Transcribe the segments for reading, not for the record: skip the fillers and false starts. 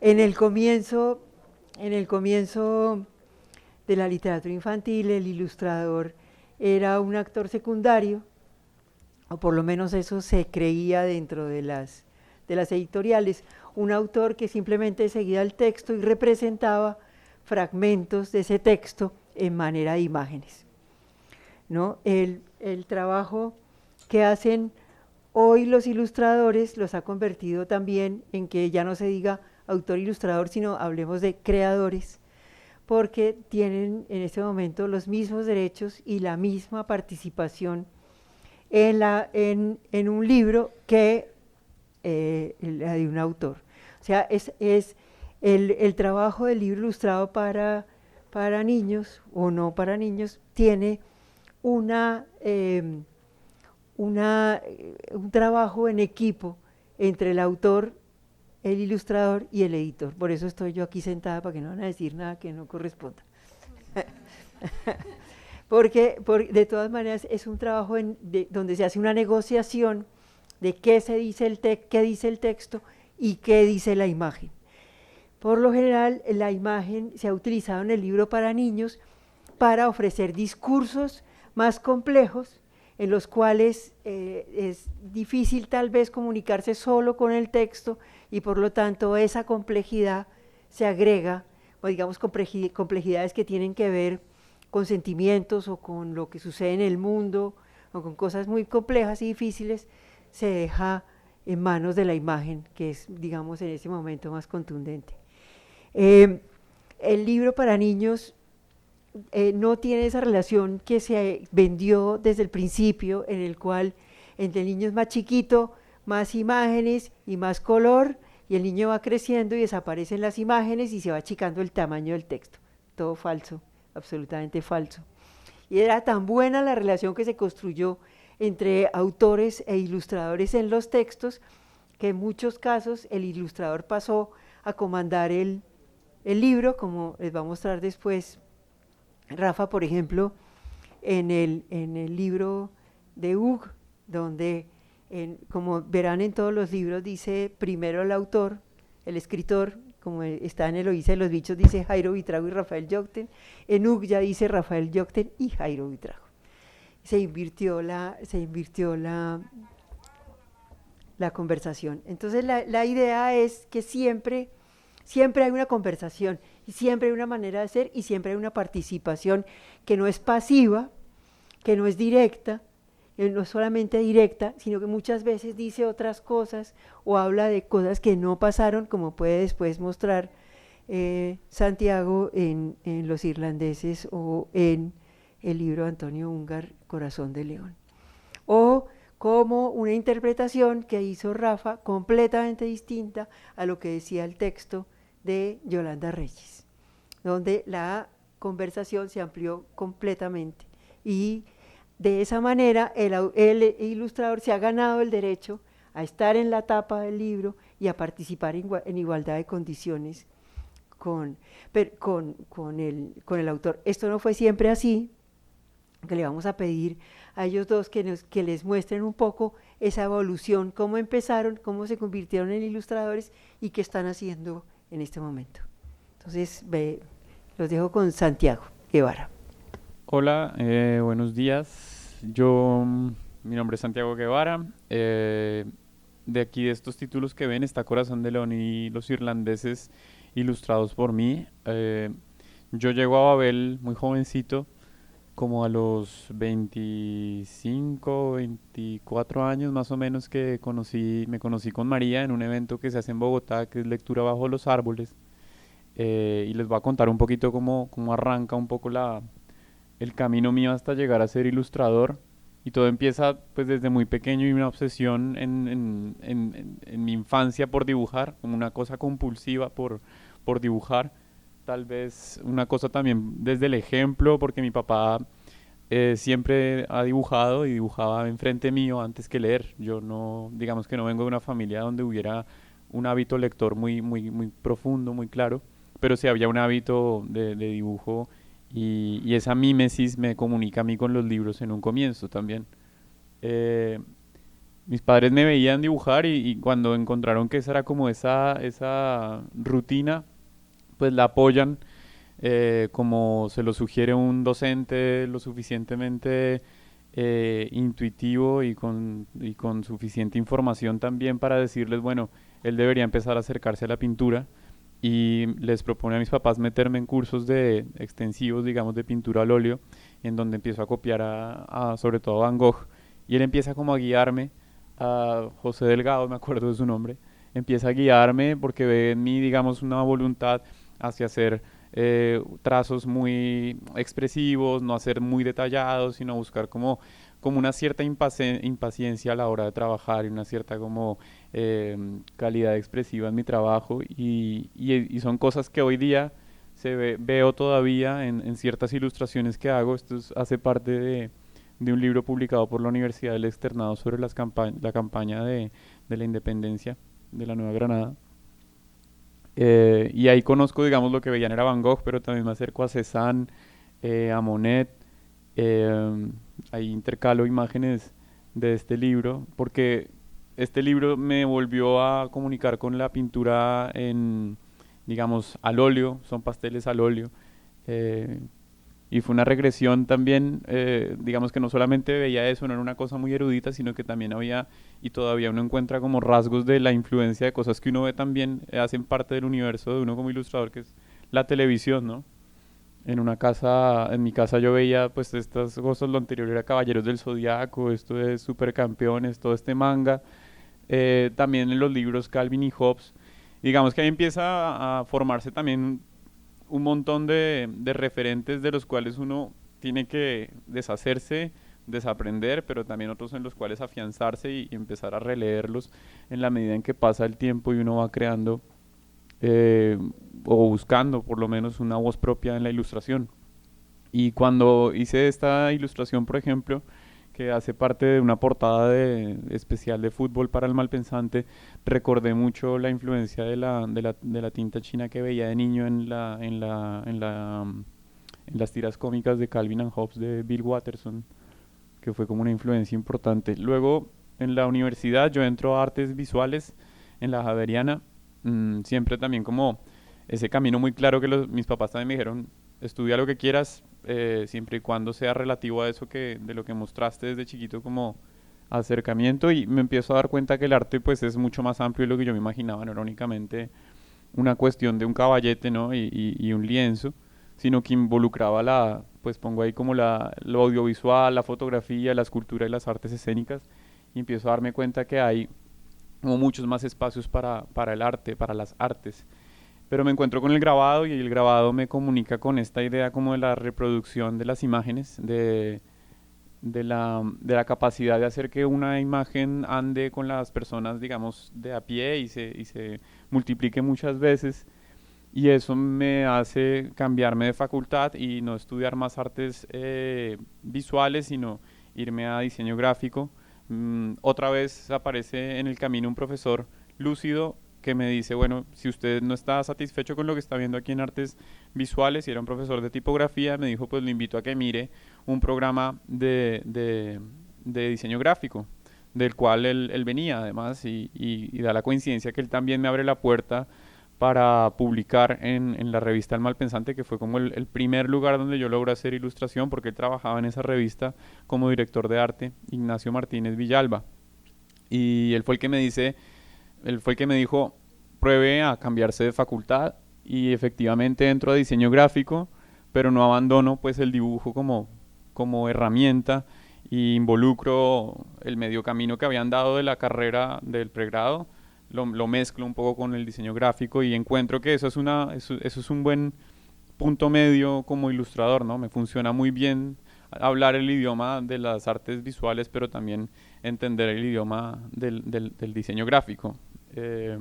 En el comienzo, en el comienzo de la literatura infantil, el ilustrador era un actor secundario, o por lo menos eso se creía dentro de las editoriales, un autor que simplemente seguía el texto y representaba fragmentos de ese texto en manera de imágenes, ¿no? El trabajo que hacen hoy los ilustradores los ha convertido también en que ya no se diga autor-ilustrador, sino hablemos de creadores, porque tienen en este momento los mismos derechos y la misma participación en un libro que la de un autor. O sea, es el trabajo del libro ilustrado para niños o no para niños tiene una, un trabajo en equipo entre el autor, el ilustrador y el editor. Por eso estoy yo aquí sentada, para que no van a decir nada que no corresponda. Porque de todas maneras es un trabajo donde se hace una negociación de qué se dice qué dice el texto y qué dice la imagen. Por lo general, la imagen se ha utilizado en el libro para niños para ofrecer discursos más complejos, en los cuales es difícil tal vez comunicarse solo con el texto, y por lo tanto esa complejidad se agrega, o digamos complejidades que tienen que ver con sentimientos o con lo que sucede en el mundo, o con cosas muy complejas y difíciles, se deja en manos de la imagen, que es, digamos, en ese momento más contundente. El libro para niños no tiene esa relación que se vendió desde el principio, en el cual entre el niño es más chiquito, más imágenes y más color, y el niño va creciendo y desaparecen las imágenes y se va achicando el tamaño del texto. Todo falso, absolutamente falso. Y era tan buena la relación que se construyó entre autores e ilustradores en los textos, que en muchos casos el ilustrador pasó a comandar el libro, como les va a mostrar después Rafa, por ejemplo, en el libro de Hug, donde, como verán en todos los libros, dice primero el autor, el escritor, como está en Eloísa de los bichos, dice Jairo Buitrago y Rafael Jócten. En Hug ya dice Rafael Jócten y Jairo Buitrago. Se invirtió la conversación. Entonces la idea es que siempre hay una conversación, y siempre hay una manera de ser, y siempre hay una participación que no es pasiva, que no es directa, no es solamente directa, sino que muchas veces dice otras cosas o habla de cosas que no pasaron, como puede después mostrar Santiago en Los Irlandeses, o en el libro de Antonio Ungar, Corazón de León. O como una interpretación que hizo Rafa completamente distinta a lo que decía el texto de Yolanda Reyes, donde la conversación se amplió completamente, y de esa manera el ilustrador se ha ganado el derecho a estar en la tapa del libro y a participar en igualdad de condiciones con el autor. Esto no fue siempre así, que le vamos a pedir a ellos dos que les muestren un poco esa evolución, cómo empezaron, cómo se convirtieron en ilustradores y qué están haciendo en este momento. Entonces, los dejo con Santiago Guevara. Hola, buenos días. Mi nombre es Santiago Guevara. De aquí de estos títulos que ven está Corazón de León y Los Irlandeses, ilustrados por mí. Yo llego a Babel muy jovencito, como a los 25, 24 años más o menos, que me conocí con María en un evento que se hace en Bogotá, que es Lectura bajo los árboles. Y les voy a contar un poquito cómo arranca un poco el camino mío hasta llegar a ser ilustrador. Y todo empieza pues desde muy pequeño, y una obsesión en mi infancia por dibujar, como una cosa compulsiva por dibujar. Tal vez una cosa también desde el ejemplo, porque mi papá siempre ha dibujado y dibujaba enfrente mío antes que leer. Yo no, digamos que no vengo de una familia donde hubiera un hábito lector muy profundo, muy claro, pero sí había un hábito de dibujo, y esa mímesis me comunica a mí con los libros en un comienzo también. Eh, mis padres me veían dibujar y cuando encontraron que esa era como esa rutina, pues la apoyan como se lo sugiere un docente lo suficientemente intuitivo y con suficiente información también para decirles, bueno, él debería empezar a acercarse a la pintura y les propone a mis papás meterme en cursos de extensivos, digamos, de pintura al óleo, en donde empiezo a copiar sobre todo a Van Gogh y él empieza como a guiarme, a José Delgado, me acuerdo de su nombre, empieza a guiarme porque ve en mí, digamos, una voluntad hacia hacer trazos muy expresivos, no hacer muy detallados, sino buscar como una cierta impaciencia a la hora de trabajar y una cierta como calidad expresiva en mi trabajo y son cosas que hoy día veo todavía en ciertas ilustraciones que hago. Hace parte de un libro publicado por la Universidad del Externado sobre la campaña de la independencia de la Nueva Granada. Y ahí conozco, digamos, lo que veían era Van Gogh, pero también me acerco a Cézanne, a Monet. Ahí intercalo imágenes de este libro, porque este libro me volvió a comunicar con la pintura digamos, al óleo, son pasteles al óleo. eh, y fue una regresión también, digamos que no solamente veía eso, no era una cosa muy erudita, sino que también había, y todavía uno encuentra como rasgos de la influencia de cosas que uno ve también, hacen parte del universo de uno como ilustrador, que es la televisión, ¿no? En mi casa yo veía pues estas cosas, lo anterior era Caballeros del Zodiaco, esto es Supercampeones, todo este manga, también en los libros Calvin y Hobbes, digamos que ahí empieza a formarse también un montón de referentes de los cuales uno tiene que deshacerse, desaprender, pero también otros en los cuales afianzarse y empezar a releerlos en la medida en que pasa el tiempo y uno va creando eh, o buscando por lo menos una voz propia en la ilustración. Y cuando hice esta ilustración, por ejemplo, que hace parte de una portada especial de fútbol para el malpensante, recordé mucho la influencia de la tinta china que veía de niño en las tiras cómicas de Calvin and Hobbes de Bill Watterson, que fue como una influencia importante. Luego, en la universidad, yo entro a artes visuales en la Javeriana, siempre también como ese camino muy claro que mis papás también me dijeron, estudia lo que quieras, siempre y cuando sea relativo a eso de lo que mostraste desde chiquito como acercamiento y me empiezo a dar cuenta que el arte pues es mucho más amplio de lo que yo me imaginaba, no era únicamente una cuestión de un caballete, ¿no? y un lienzo, sino que involucraba pues pongo ahí como lo audiovisual, la fotografía, la escultura y las artes escénicas y empiezo a darme cuenta que hay como muchos más espacios para el arte, para las artes. Pero me encuentro con el grabado y el grabado me comunica con esta idea como de la reproducción de las imágenes, de la capacidad de hacer que una imagen ande con las personas, digamos, de a pie y se multiplique muchas veces. Y eso me hace cambiarme de facultad y no estudiar más artes visuales, sino irme a diseño gráfico. Otra vez aparece en el camino un profesor lúcido que me dice, bueno, si usted no está satisfecho con lo que está viendo aquí en artes visuales, y era un profesor de tipografía, me dijo, pues lo invito a que mire un programa de diseño gráfico, del cual él venía además, y da la coincidencia que él también me abre la puerta para publicar en la revista El Malpensante, que fue como el primer lugar donde yo logré hacer ilustración, porque él trabajaba en esa revista como director de arte, Ignacio Martínez Villalba. Y él fue el que me dijo, pruebe a cambiarse de facultad, y efectivamente entro a diseño gráfico, pero no abandono pues el dibujo como herramienta y involucro el medio camino que habían dado de la carrera del pregrado, lo mezclo un poco con el diseño gráfico y encuentro que eso es un buen punto medio como ilustrador, ¿no? Me funciona muy bien hablar el idioma de las artes visuales, pero también entender el idioma del diseño gráfico. Eh,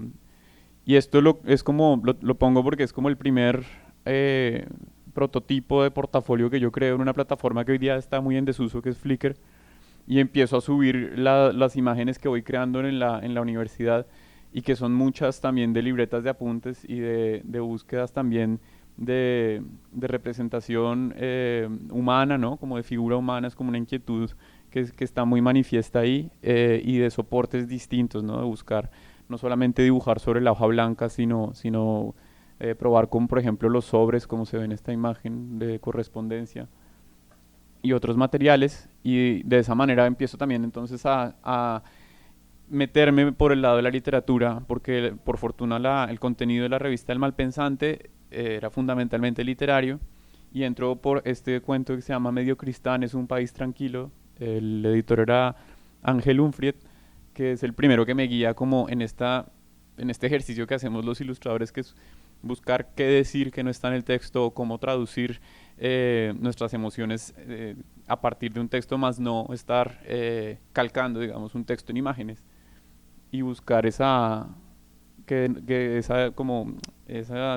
y esto es como, lo pongo porque es como el primer prototipo de portafolio que yo creo en una plataforma que hoy día está muy en desuso, que es Flickr, y empiezo a subir las imágenes que voy creando en la universidad y que son muchas también de libretas de apuntes y de búsquedas también de representación humana, ¿no? Como de figura humana, es como una inquietud que está muy manifiesta ahí, y de soportes distintos, ¿no? De buscar no solamente dibujar sobre la hoja blanca, sino probar con, por ejemplo, los sobres, como se ve en esta imagen de correspondencia, y otros materiales, y de esa manera empiezo también entonces a meterme por el lado de la literatura, porque por fortuna el contenido de la revista El Malpensante era fundamentalmente literario, y entró por este cuento que se llama Mediocristán es un país tranquilo. El editor era Ángel Unfried, que es el primero que me guía como en este ejercicio que hacemos los ilustradores, que es buscar qué decir que no está en el texto, cómo traducir nuestras emociones a partir de un texto, más no estar calcando, digamos, un texto en imágenes, y buscar esa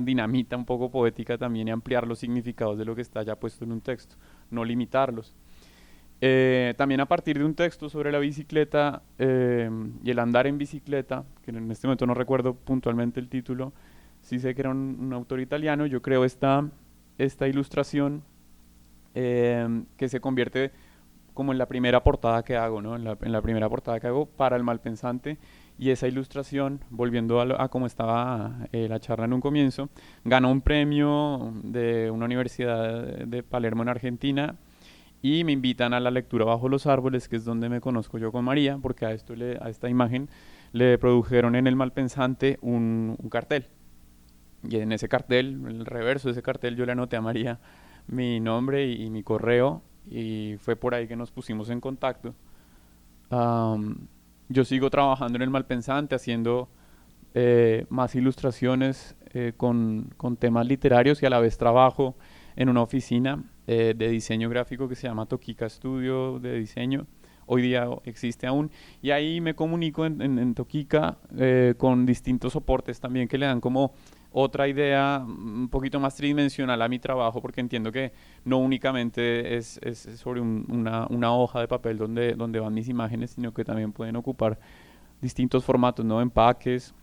dinamita un poco poética también, y ampliar los significados de lo que está ya puesto en un texto, no limitarlos. También a partir de un texto sobre la bicicleta y el andar en bicicleta, que en este momento no recuerdo puntualmente el título, sí sé que era un autor italiano, yo creo esta ilustración que se convierte como en la primera portada que hago, ¿no? En la primera portada que hago para El Malpensante. Y esa ilustración, volviendo a cómo estaba la charla en un comienzo, ganó un premio de una universidad de Palermo en Argentina, y me invitan a la lectura Bajo los Árboles, que es donde me conozco yo con María, porque a esta imagen le produjeron en El Malpensante un cartel. Y en ese cartel, en el reverso de ese cartel, yo le anoté a María mi nombre y mi correo, y fue por ahí que nos pusimos en contacto. Yo sigo trabajando en El Malpensante, haciendo más ilustraciones con temas literarios, y a la vez trabajo en una oficina de diseño gráfico que se llama Toquica Studio de diseño. Hoy día existe aún, y ahí me comunico en Toquica con distintos soportes también que le dan como otra idea un poquito más tridimensional a mi trabajo, porque entiendo que no únicamente es sobre una hoja de papel donde van mis imágenes, sino que también pueden ocupar distintos formatos, ¿no? Empaques,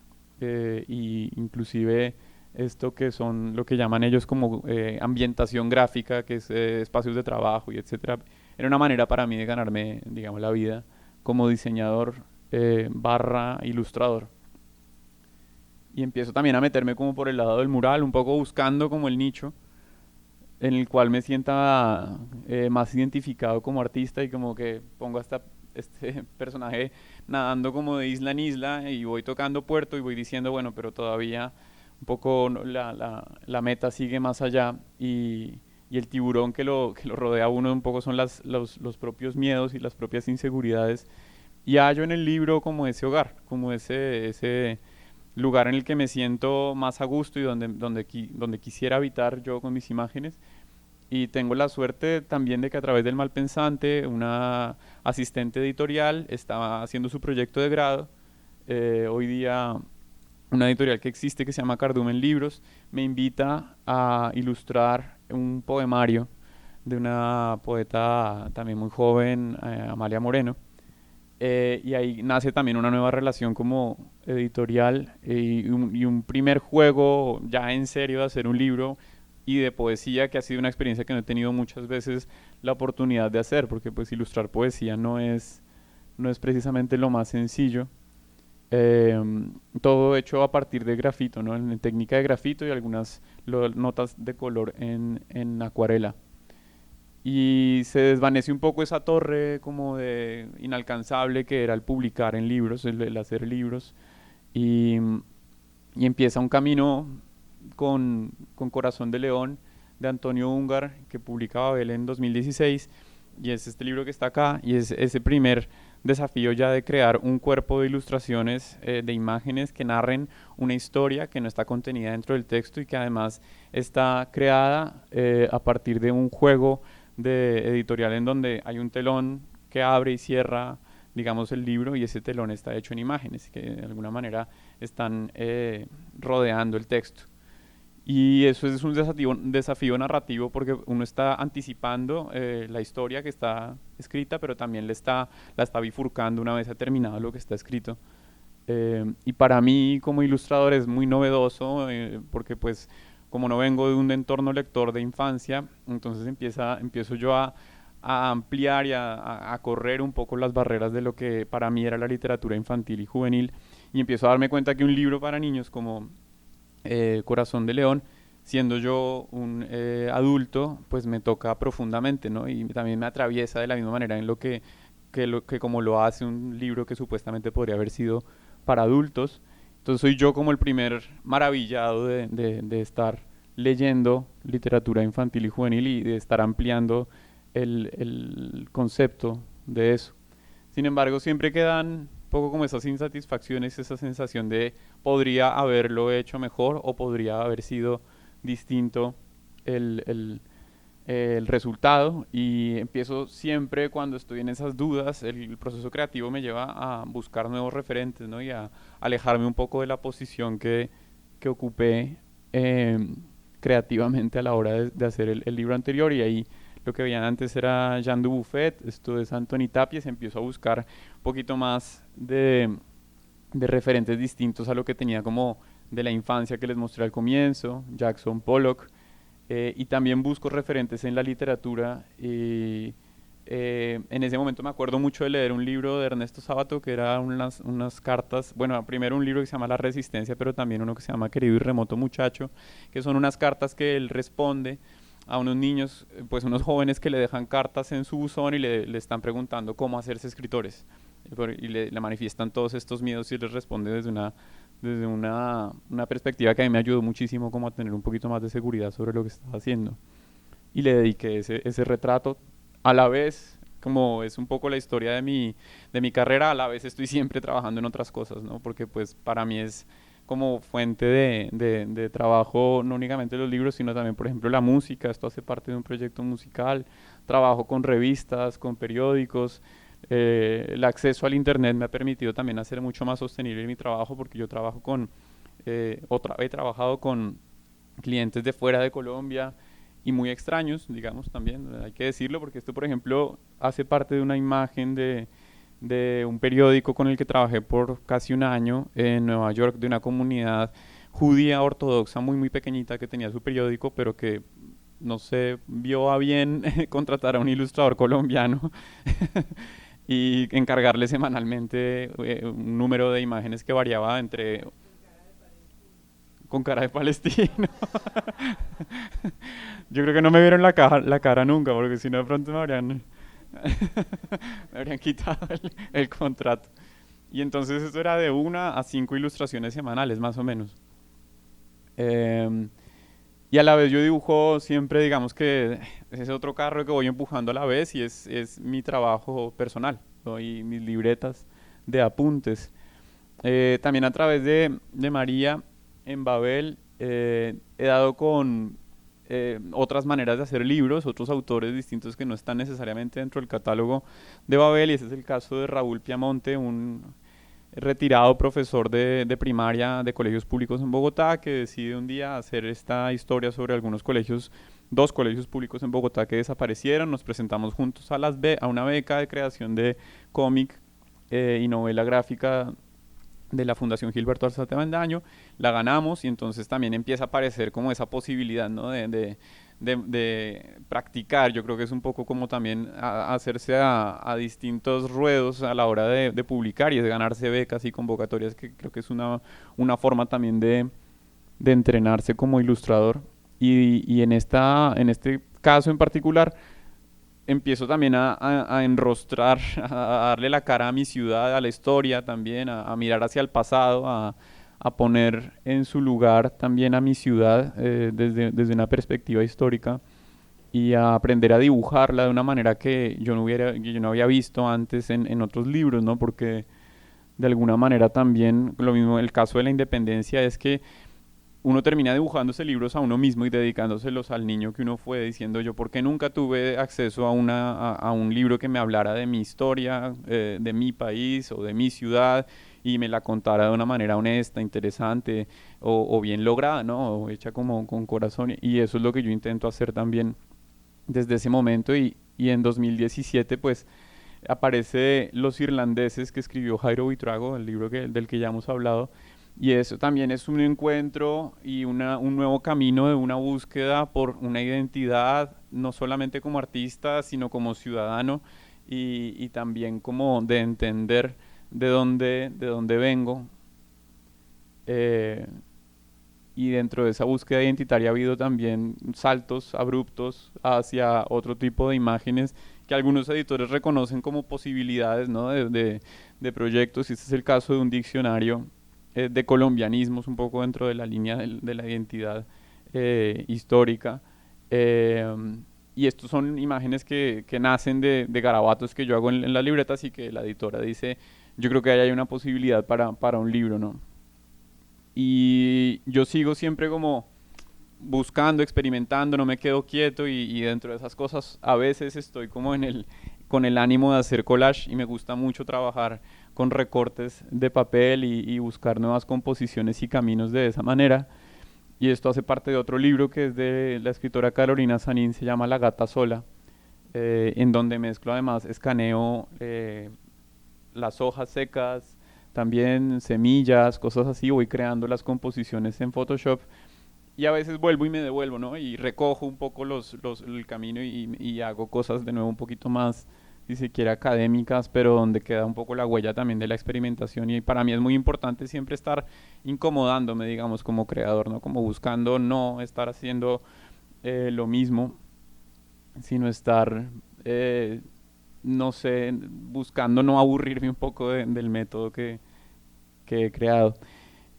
y inclusive esto que son lo que llaman ellos como ambientación gráfica, que es espacios de trabajo y etcétera. Era una manera para mí de ganarme, digamos, la vida como diseñador barra ilustrador. Y empiezo también a meterme como por el lado del mural, un poco buscando como el nicho en el cual me sienta más identificado como artista, y como que pongo hasta este personaje nadando como de isla en isla, y voy tocando puerto y voy diciendo, bueno, pero todavía un poco la meta sigue más allá, y el tiburón que lo rodea a uno un poco son los propios miedos y las propias inseguridades. Y hallo en el libro como ese hogar, como ese lugar en el que me siento más a gusto, y donde quisiera habitar yo con mis imágenes. Y tengo la suerte también de que a través del Malpensante, una asistente editorial estaba haciendo su proyecto de grado. Hoy día una editorial que existe, que se llama Cardumen Libros, me invita a ilustrar un poemario de una poeta también muy joven, Amalia Moreno. Y ahí nace también una nueva relación como editorial, y un primer juego ya en serio de hacer un libro y de poesía, que ha sido una experiencia que no he tenido muchas veces la oportunidad de hacer, porque pues ilustrar poesía no es precisamente lo más sencillo. Todo hecho a partir de grafito, ¿no? En técnica de grafito, y algunas notas de color en acuarela. Y se desvanece un poco esa torre como de inalcanzable que era el publicar en libros, el hacer libros, y, y empieza un camino con Corazón de León, de Antonio Ungar, que publica Babel en 2016, y es este libro que está acá, y es ese primer desafío ya de crear un cuerpo de ilustraciones, de imágenes que narren una historia que no está contenida dentro del texto, y que además está creada a partir de un juego de editorial en donde hay un telón que abre y cierra, digamos, el libro, y ese telón está hecho en imágenes que de alguna manera están rodeando el texto. Y eso es un desafío narrativo, porque uno está anticipando la historia que está escrita, pero también la está bifurcando una vez ha terminado lo que está escrito. Y para mí como ilustrador es muy novedoso, porque pues como no vengo de un entorno lector de infancia, entonces empiezo yo a a ampliar y a correr un poco las barreras de lo que para mí era la literatura infantil y juvenil, y empiezo a darme cuenta que un libro para niños como Corazón de León, siendo yo un adulto, pues me toca profundamente, ¿no? Y también me atraviesa de la misma manera en lo que como lo hace un libro que supuestamente podría haber sido para adultos. Entonces soy yo como el primer maravillado de estar leyendo literatura infantil y juvenil y de estar ampliando el concepto de eso. Sin embargo, siempre quedan un poco como esas insatisfacciones, esa sensación de podría haberlo hecho mejor o podría haber sido distinto el, el, el resultado, y empiezo siempre cuando estoy en esas dudas, el proceso creativo me lleva a buscar nuevos referentes, ¿no? Y a alejarme un poco de la posición que ocupé eh, creativamente a la hora de hacer el libro anterior, y ahí lo que veían antes era Jean Dubuffet, esto es Anthony Tapies, empiezo a buscar un poquito más de referentes distintos a lo que tenía como de la infancia que les mostré al comienzo, Jackson Pollock, y también busco referentes en la literatura. Y en ese momento me acuerdo mucho de leer un libro de Ernesto Sábato que era unas cartas, bueno, primero un libro que se llama La Resistencia, pero también uno que se llama Querido y Remoto Muchacho, que son unas cartas que él responde a unos niños, pues unos jóvenes que le dejan cartas en su buzón y le están preguntando cómo hacerse escritores. Y le manifiestan todos estos miedos y les responde desde una perspectiva que a mí me ayudó muchísimo como a tener un poquito más de seguridad sobre lo que estaba haciendo. Y le dediqué ese retrato. A la vez, como es un poco la historia de mi carrera, a la vez estoy siempre trabajando en otras cosas, ¿no? Porque pues para mí es como fuente de trabajo, no únicamente los libros, sino también, por ejemplo, la música. Esto hace parte de un proyecto musical. Trabajo con revistas, con periódicos. El acceso al internet me ha permitido también hacer mucho más sostenible mi trabajo, porque yo trabajo he trabajado con clientes de fuera de Colombia y muy extraños, digamos, también, hay que decirlo, porque esto, por ejemplo, hace parte de una imagen de un periódico con el que trabajé por casi un año en Nueva York, de una comunidad judía ortodoxa muy muy pequeñita que tenía su periódico, pero que no sé, vio a bien contratar a un ilustrador colombiano y encargarle semanalmente un número de imágenes que variaba entre con cara de palestino. Yo creo que no me vieron la cara nunca, porque si no de pronto me habrían quitado el contrato. Y entonces esto era de 1 a 5 ilustraciones semanales, más o menos. Em, y a la vez yo dibujo siempre, digamos que ese otro carro que voy empujando a la vez, y es mi trabajo personal, ¿no? Y mis libretas de apuntes. También a través de María en Babel he dado con otras maneras de hacer libros, otros autores distintos que no están necesariamente dentro del catálogo de Babel, y ese es el caso de Raúl Piamonte, un retirado profesor de primaria de colegios públicos en Bogotá, que decide un día hacer esta historia sobre algunos colegios, 2 colegios públicos en Bogotá que desaparecieron. Nos presentamos juntos a una beca de creación de cómic y novela gráfica de la Fundación Gilberto Alzate Bendaño, la ganamos, y entonces también empieza a aparecer como esa posibilidad, ¿no? de practicar. Yo creo que es un poco como también hacerse a distintos ruedos a la hora de publicar, y es ganarse becas y convocatorias, que creo que es una forma también de entrenarse como ilustrador. Y en este caso en particular, empiezo también a enrostrar, a darle la cara a mi ciudad, a la historia también, a mirar hacia el pasado, a poner en su lugar también a mi ciudad desde una perspectiva histórica, y a aprender a dibujarla de una manera que yo no había visto antes en otros libros, ¿no? Porque de alguna manera también, lo mismo el caso de la independencia, es que uno termina dibujándose libros a uno mismo y dedicándoselos al niño que uno fue, diciendo yo, ¿por qué nunca tuve acceso a un libro que me hablara de mi historia, de mi país o de mi ciudad, y me la contara de una manera honesta, interesante o bien lograda, ¿no? O hecha como con corazón. Y eso es lo que yo intento hacer también desde ese momento. Y en 2017 pues aparece Los Irlandeses, que escribió Jairo Buitrago, el libro del que ya hemos hablado, Y eso también es un encuentro y un nuevo camino de una búsqueda por una identidad, no solamente como artista, sino como ciudadano y también como de entender de dónde vengo. Eh, y dentro de esa búsqueda identitaria ha habido también saltos abruptos hacia otro tipo de imágenes que algunos editores reconocen como posibilidades, ¿no? de proyectos, y este es el caso de un diccionario de colombianismos, un poco dentro de la línea de la identidad histórica. Eh, y estos son imágenes que nacen de garabatos que yo hago en las libretas y que la editora dice, yo creo que ahí hay una posibilidad para un libro, ¿no? Y yo sigo siempre como buscando, experimentando, no me quedo quieto y dentro de esas cosas a veces estoy como con el ánimo de hacer collage y me gusta mucho trabajar con recortes de papel y buscar nuevas composiciones y caminos de esa manera. Y esto hace parte de otro libro que es de la escritora Carolina Sanín, se llama La gata sola, en donde mezclo además, escaneo las hojas secas, también semillas, cosas así, voy creando las composiciones en Photoshop y a veces vuelvo y me devuelvo, ¿no? Y recojo un poco el camino y hago cosas de nuevo un poquito más, si se quiere, académicas, pero donde queda un poco la huella también de la experimentación. Y para mí es muy importante siempre estar incomodándome, digamos, como creador, ¿no? Como buscando no estar haciendo lo mismo, sino estar, no sé, buscando no aburrirme un poco del método que he creado.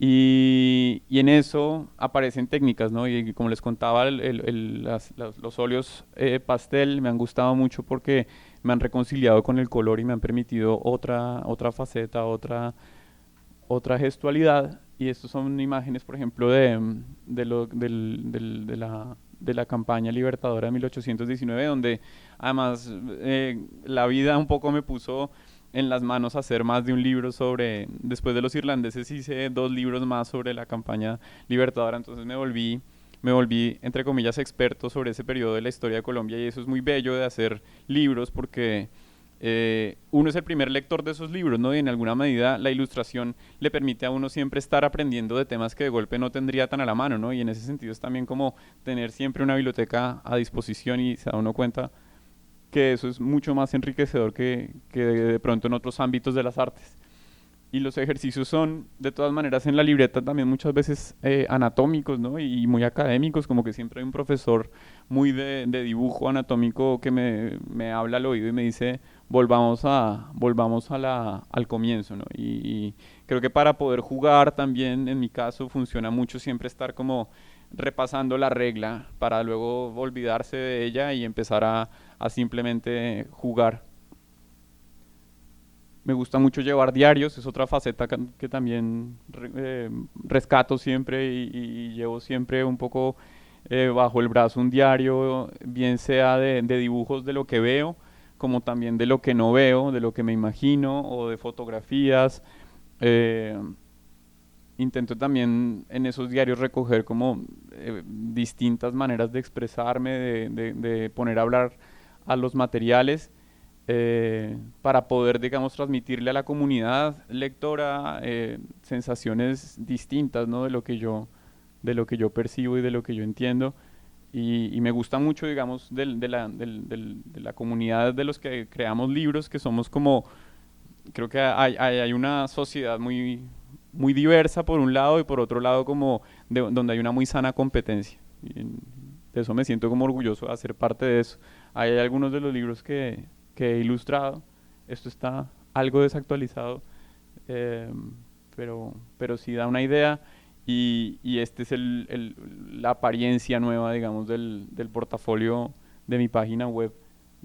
Y en eso aparecen técnicas, ¿no? Y como les contaba, los óleos pastel me han gustado mucho porque me han reconciliado con el color y me han permitido otra faceta, otra gestualidad. Y estos son imágenes, por ejemplo, de la campaña libertadora de 1819, donde además la vida un poco me puso en las manos hacer más de un libro sobre, después de los irlandeses hice 2 libros más sobre la campaña libertadora, entonces me volví, entre comillas, experto sobre ese periodo de la historia de Colombia y eso es muy bello de hacer libros porque uno es el primer lector de esos libros, ¿no? Y en alguna medida la ilustración le permite a uno siempre estar aprendiendo de temas que de golpe no tendría tan a la mano, ¿no? Y en ese sentido es también como tener siempre una biblioteca a disposición y se da uno cuenta que eso es mucho más enriquecedor que de pronto en otros ámbitos de las artes. Y los ejercicios son, de todas maneras, en la libreta también muchas veces anatómicos, ¿no? Y muy académicos, como que siempre hay un profesor muy de dibujo anatómico que me habla al oído y me dice, volvamos al comienzo, ¿no? Y creo que para poder jugar también, en mi caso, funciona mucho siempre estar como repasando la regla para luego olvidarse de ella y empezar a simplemente jugar. Me gusta mucho llevar diarios, es otra faceta que también rescato siempre y llevo siempre un poco bajo el brazo un diario, bien sea de dibujos de lo que veo, como también de lo que no veo, de lo que me imagino o de fotografías. Eh, Intento también en esos diarios recoger como distintas maneras de expresarme, de poner a hablar a los materiales para poder, digamos, transmitirle a la comunidad lectora sensaciones distintas, ¿no? De lo que yo percibo y de lo que yo entiendo. Y me gusta mucho, digamos, de la comunidad de los que creamos libros, que somos como, creo que hay una sociedad muy diversa por un lado y por otro lado como donde hay una muy sana competencia. Y de eso me siento como orgulloso de hacer parte de eso. Hay algunos de los libros que he ilustrado. Esto está algo desactualizado, eh, pero sí da una idea y este es la apariencia nueva, digamos, del portafolio de mi página web,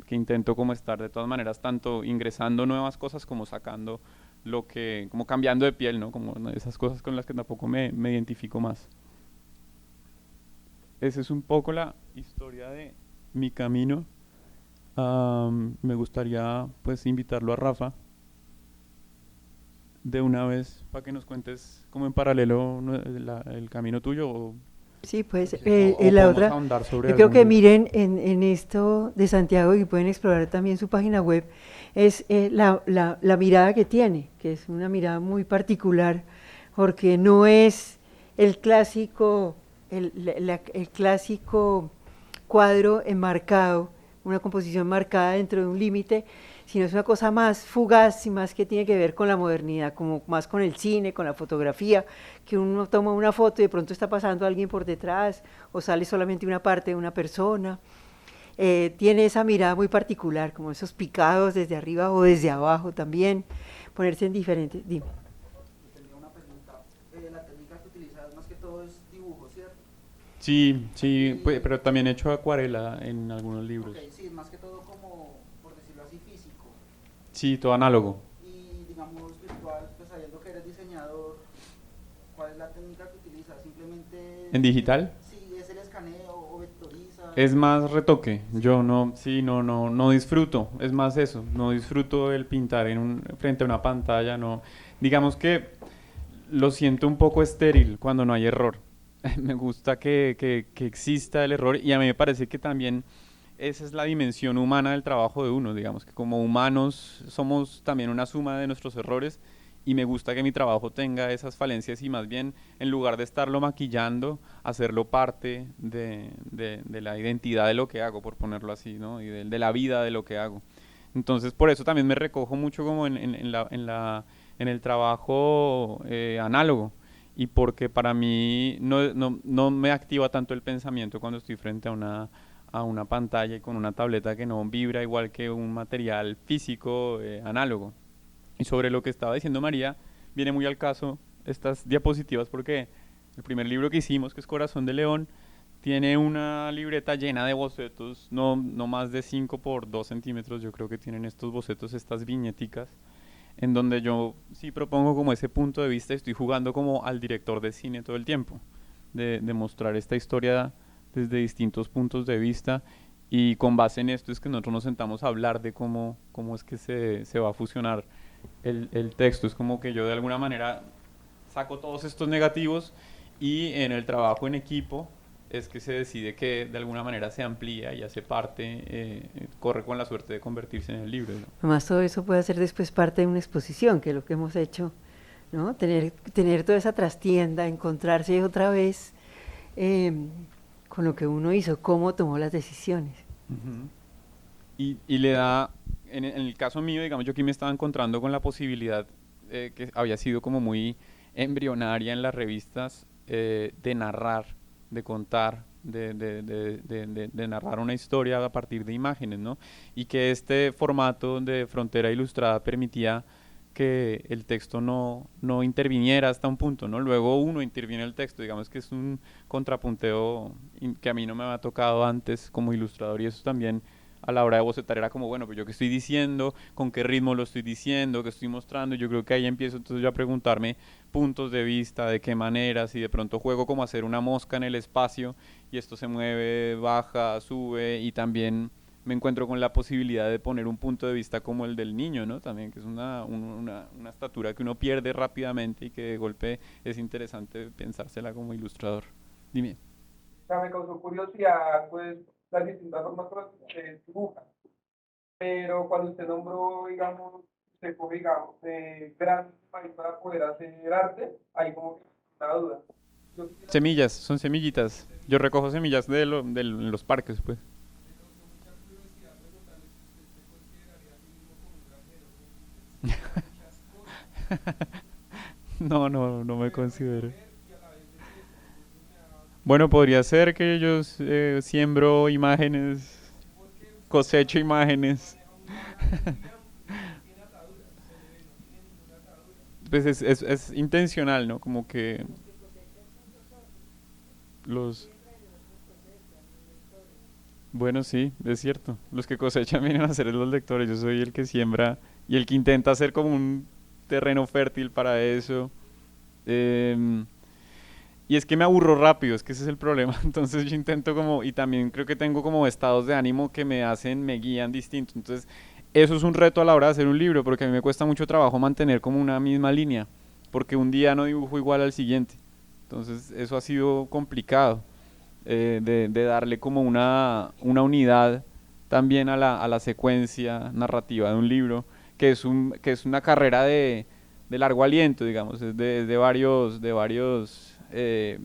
que intento como estar de todas maneras tanto ingresando nuevas cosas como sacando como cambiando de piel, ¿no? Como esas cosas con las que tampoco me identifico más. Esa es un poco la historia de mi camino. Me gustaría pues invitarlo a Rafa de una vez para que nos cuentes como en paralelo el camino tuyo Sí, pues o la podemos otra, ahondar sobre yo creo algún que libro. miren en esto de Santiago y pueden explorar también su página web, es la mirada que tiene, que es una mirada muy particular, porque no es el clásico, el clásico cuadro enmarcado, una composición marcada dentro de un límite, sino es una cosa más fugaz y más que tiene que ver con la modernidad, como más con el cine, con la fotografía, que uno toma una foto y de pronto está pasando alguien por detrás o sale solamente una parte de una persona. Tiene esa mirada muy particular, como esos picados desde arriba o desde abajo también, ponerse en diferentes... Dime. Tenía una pregunta. La técnica que utilizas más que todo es dibujo, ¿cierto? Sí, sí, Y, pero también he hecho acuarela en algunos libros. ok, sí, más que todo como, por decirlo así, físico. Sí, todo análogo. Y digamos virtual, pues sabiendo que eres diseñador, ¿cuál es la técnica que utilizas? Simplemente, ¿En digital? si es el escaneo o vectoriza. Es más retoque. Sí, Yo no, sí, no disfruto. Es más eso. No disfruto el pintar frente a una pantalla. No, digamos que lo siento un poco estéril cuando no hay error. Me gusta que exista el error y a mí me parece que también esa es la dimensión humana del trabajo de uno, digamos que como humanos somos también una suma de nuestros errores y me gusta que mi trabajo tenga esas falencias y más bien en lugar de estarlo maquillando, hacerlo parte de la identidad de lo que hago, por ponerlo así, ¿no? Y de la vida de lo que hago. Entonces por eso también me recojo mucho como en el trabajo análogo y porque para mí no me activa tanto el pensamiento cuando estoy frente a una pantalla y con una tableta que no vibra igual que un material físico análogo. Y sobre lo que estaba diciendo María, viene muy al caso estas diapositivas porque el primer libro que hicimos, que es Corazón de León, tiene una libreta llena de bocetos, no más de 5 por 2 centímetros, yo creo que tienen estos bocetos, estas viñeticas, en donde yo sí propongo como ese punto de vista, estoy jugando como al director de cine todo el tiempo, de mostrar esta historia desde distintos puntos de vista y con base en esto es que nosotros nos sentamos a hablar de cómo es que se va a fusionar el texto. Es como que yo de alguna manera saco todos estos negativos y en el trabajo en equipo es que se decide que de alguna manera se amplía y hace parte, corre con la suerte de convertirse en el libro, ¿no? Además, todo eso puede ser después parte de una exposición, que es lo que hemos hecho, ¿no? Tener toda esa trastienda, encontrarse otra vez eh, con lo que uno hizo, cómo tomó las decisiones. Ujú. Y le da, en el caso mío, digamos, yo aquí me estaba encontrando con la posibilidad que había sido como muy embrionaria en las revistas de narrar, de contar, de narrar una historia a partir de imágenes, ¿no? Y que este formato de Frontera Ilustrada permitía que el texto no interviniera hasta un punto, ¿no? Luego uno interviene el texto, digamos que es un contrapunteo que a mí no me había tocado antes como ilustrador y eso también a la hora de bocetar era como, bueno, pues yo qué estoy diciendo, con qué ritmo lo estoy diciendo, qué estoy mostrando, yo creo que ahí empiezo entonces yo a preguntarme puntos de vista, de qué manera, si de pronto juego como hacer una mosca en el espacio y esto se mueve, baja, sube y también me encuentro con la posibilidad de poner un punto de vista como el del niño, ¿no? También, que es una estatura que uno pierde rápidamente y que de golpe es interesante pensársela como ilustrador. Dime. O sea, me causó curiosidad, pues, las distintas formas con las que ustedes dibujan. Pero cuando usted nombró, digamos, usted coge, digamos, gran país para poder hacer arte, ahí como que me da una duda. Yo quisiera Semillas, son semillitas. Yo recojo semillas de los parques, pues. No me considero. Bueno, podría ser que yo siembro imágenes, cosecho imágenes. Pues es intencional, ¿no? Como que los... Bueno, sí, es cierto. Los que cosechan vienen a ser los lectores. Yo soy el que siembra y el que intenta hacer como un terreno fértil para eso. Em, y es que me aburro rápido, es que ese es el problema. Entonces yo intento como, y también creo que tengo como estados de ánimo que me hacen, me guían distinto. Entonces eso es un reto a la hora de hacer un libro, porque a mí me cuesta mucho trabajo mantener como una misma línea, porque un día no dibujo igual al siguiente. Entonces eso ha sido complicado, de darle como una unidad también a la secuencia narrativa de un libro, que es una carrera de largo aliento, digamos, es de varios,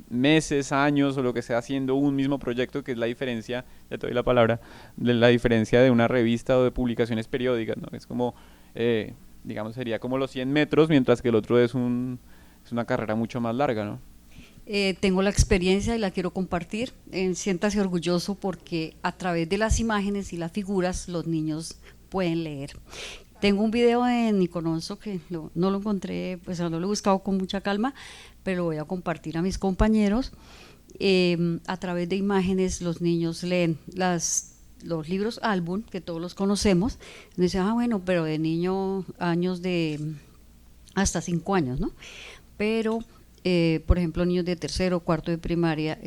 meses, años o lo que sea, haciendo un mismo proyecto, que es la diferencia, ya te doy la palabra, de la diferencia de una revista o de publicaciones periódicas, ¿no? Es como, digamos, sería como los 100 metros, mientras que el otro es una carrera mucho más larga, ¿no? Tengo la experiencia y la quiero compartir. Siéntase orgulloso porque a través de las imágenes y las figuras los niños pueden leer. Tengo un video en Nicononso que no lo encontré, pues no lo he buscado con mucha calma, pero lo voy a compartir a mis compañeros. A través de imágenes los niños leen los libros álbum, que todos los conocemos. Y dicen, bueno, pero de niño, años de hasta 5 años, ¿no? Pero por ejemplo, niños de tercero o cuarto de primaria,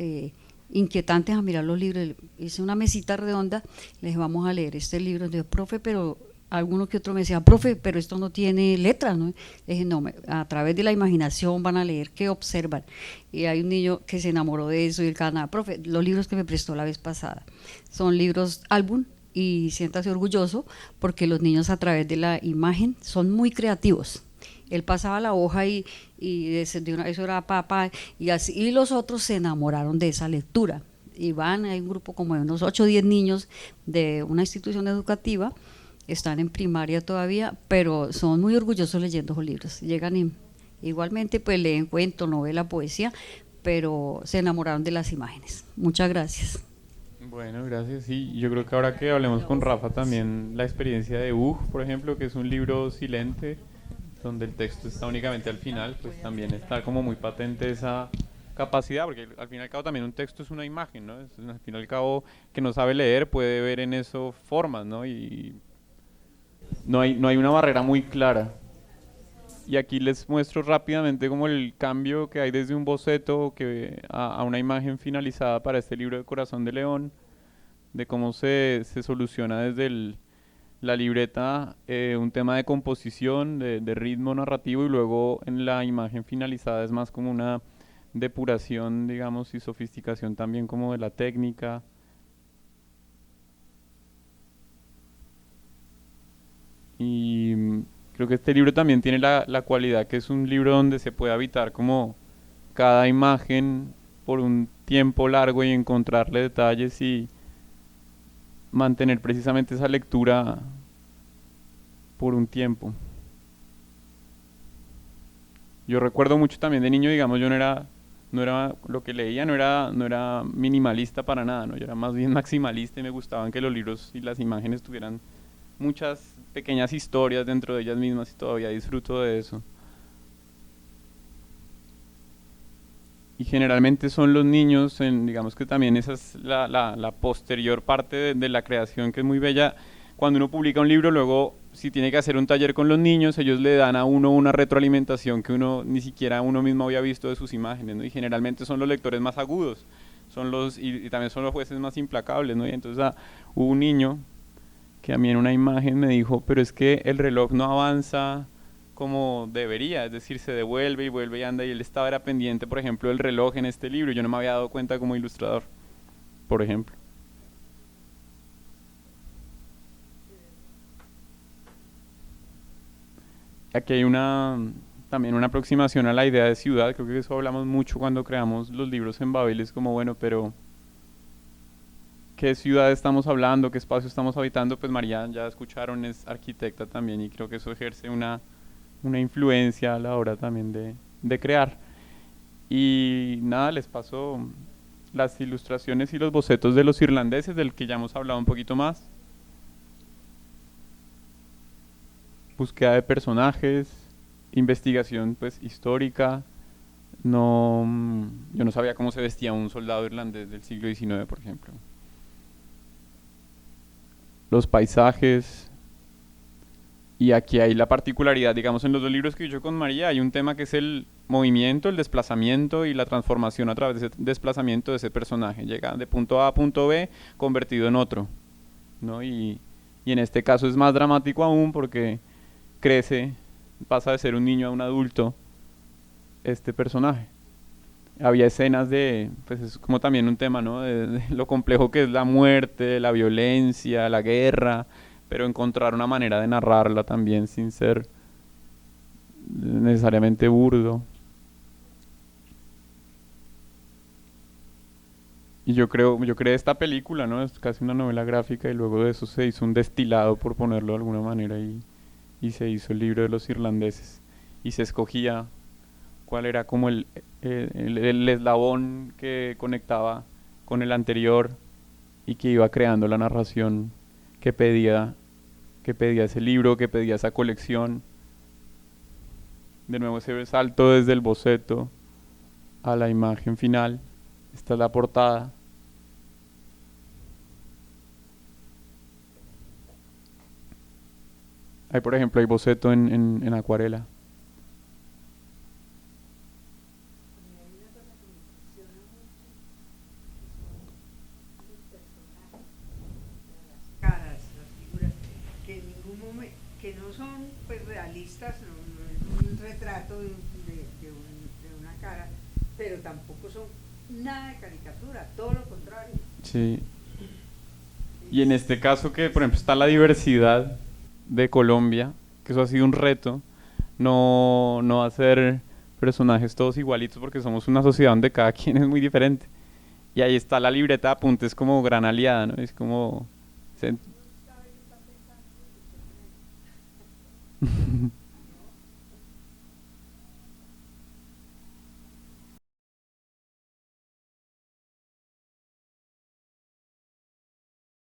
inquietantes a mirar los libros, hice una mesita redonda, les vamos a leer este libro. Entonces, profe, pero alguno que otro me decía, profe, pero esto no tiene letras, ¿no? Le dije, no, a través de la imaginación van a leer qué observan. Y hay un niño que se enamoró de eso y el canal, profe, los libros que me prestó la vez pasada son libros álbum, y siéntase orgulloso porque los niños a través de la imagen son muy creativos. Él pasaba la hoja y eso era papá, y así, y los otros se enamoraron de esa lectura. Y hay un grupo como de unos 8 o 10 niños de una institución educativa, están en primaria todavía, pero son muy orgullosos leyendo los libros. Llegan y igualmente pues leen cuento, novela, poesía, pero se enamoraron de las imágenes. Muchas gracias. Bueno, gracias. Sí, yo creo que ahora que hablemos con Rafa también la experiencia de por ejemplo, que es un libro silente, donde el texto está únicamente al final, pues también está como muy patente esa capacidad, porque al fin y al cabo también un texto es una imagen, ¿no? Al fin y al cabo, que no sabe leer puede ver en eso formas, ¿no? Y no hay una barrera muy clara. Y aquí les muestro rápidamente como el cambio que hay desde un boceto a una imagen finalizada para este libro de Corazón de León, de cómo se soluciona desde la libreta un tema de composición, de ritmo narrativo, y luego en la imagen finalizada es más como una depuración, digamos, y sofisticación también como de la técnica. Y creo que este libro también tiene la cualidad que es un libro donde se puede habitar como cada imagen por un tiempo largo y encontrarle detalles y mantener precisamente esa lectura por un tiempo. Yo recuerdo mucho también de niño, digamos, yo no era lo que leía, no era minimalista para nada, ¿no? Yo era más bien maximalista y me gustaban que los libros y las imágenes tuvieran muchas pequeñas historias dentro de ellas mismas, y todavía disfruto de eso. Y generalmente son los niños, digamos que también esa es la posterior parte de la creación, que es muy bella. Cuando uno publica un libro, luego si tiene que hacer un taller con los niños, ellos le dan a uno una retroalimentación que uno ni siquiera uno mismo había visto de sus imágenes, ¿no? Y generalmente son los lectores más agudos, y también son los jueces más implacables, ¿no? Y entonces hubo un niño que a mí en una imagen me dijo, pero es que el reloj no avanza como debería, es decir, se devuelve y vuelve y anda, y él era pendiente, por ejemplo, del reloj en este libro, y yo no me había dado cuenta como ilustrador, por ejemplo. Aquí hay también una aproximación a la idea de ciudad. Creo que eso hablamos mucho cuando creamos los libros en Babel, es como, bueno, pero ¿qué ciudad estamos hablando? ¿Qué espacio estamos habitando? Pues María, ya escucharon, es arquitecta también, y creo que eso ejerce una influencia a la hora también de crear. Y nada, les paso las ilustraciones y los bocetos de los irlandeses, del que ya hemos hablado un poquito más. Búsqueda de personajes, investigación pues histórica. Yo no sabía cómo se vestía un soldado irlandés del siglo XIX, por ejemplo. Los paisajes. Y aquí hay la particularidad, digamos, en los 2 libros que yo he hecho con María, hay un tema que es el movimiento, el desplazamiento y la transformación a través de ese desplazamiento de ese personaje. Llega de punto A a punto B convertido en otro, ¿no? Y en este caso es más dramático aún porque crece, pasa de ser un niño a un adulto este personaje. Había escenas pues es como también un tema, ¿no? De lo complejo que es la muerte, la violencia, la guerra, pero encontrar una manera de narrarla también sin ser necesariamente burdo. Y yo creé esta película, ¿no? Es casi una novela gráfica y luego de eso se hizo un destilado, por ponerlo de alguna manera, y se hizo el libro de los irlandeses. Y se escogía cuál era como el eslabón que conectaba con el anterior y que iba creando la narración que pedía ese libro, que pedía esa colección. De nuevo ese salto desde el boceto a la imagen final. Esta es la portada. Hay, por ejemplo, hay boceto en acuarela. Caras, las figuras, que en ningún momento, que no son pues realistas, no es un retrato de una cara, pero tampoco son nada de caricatura, todo lo contrario. Sí. Y en este caso que, por ejemplo, está la diversidad de Colombia, que eso ha sido un reto, no hacer personajes todos igualitos porque somos una sociedad donde cada quien es muy diferente. Y ahí está la libreta de apuntes como gran aliada, ¿no? Es como...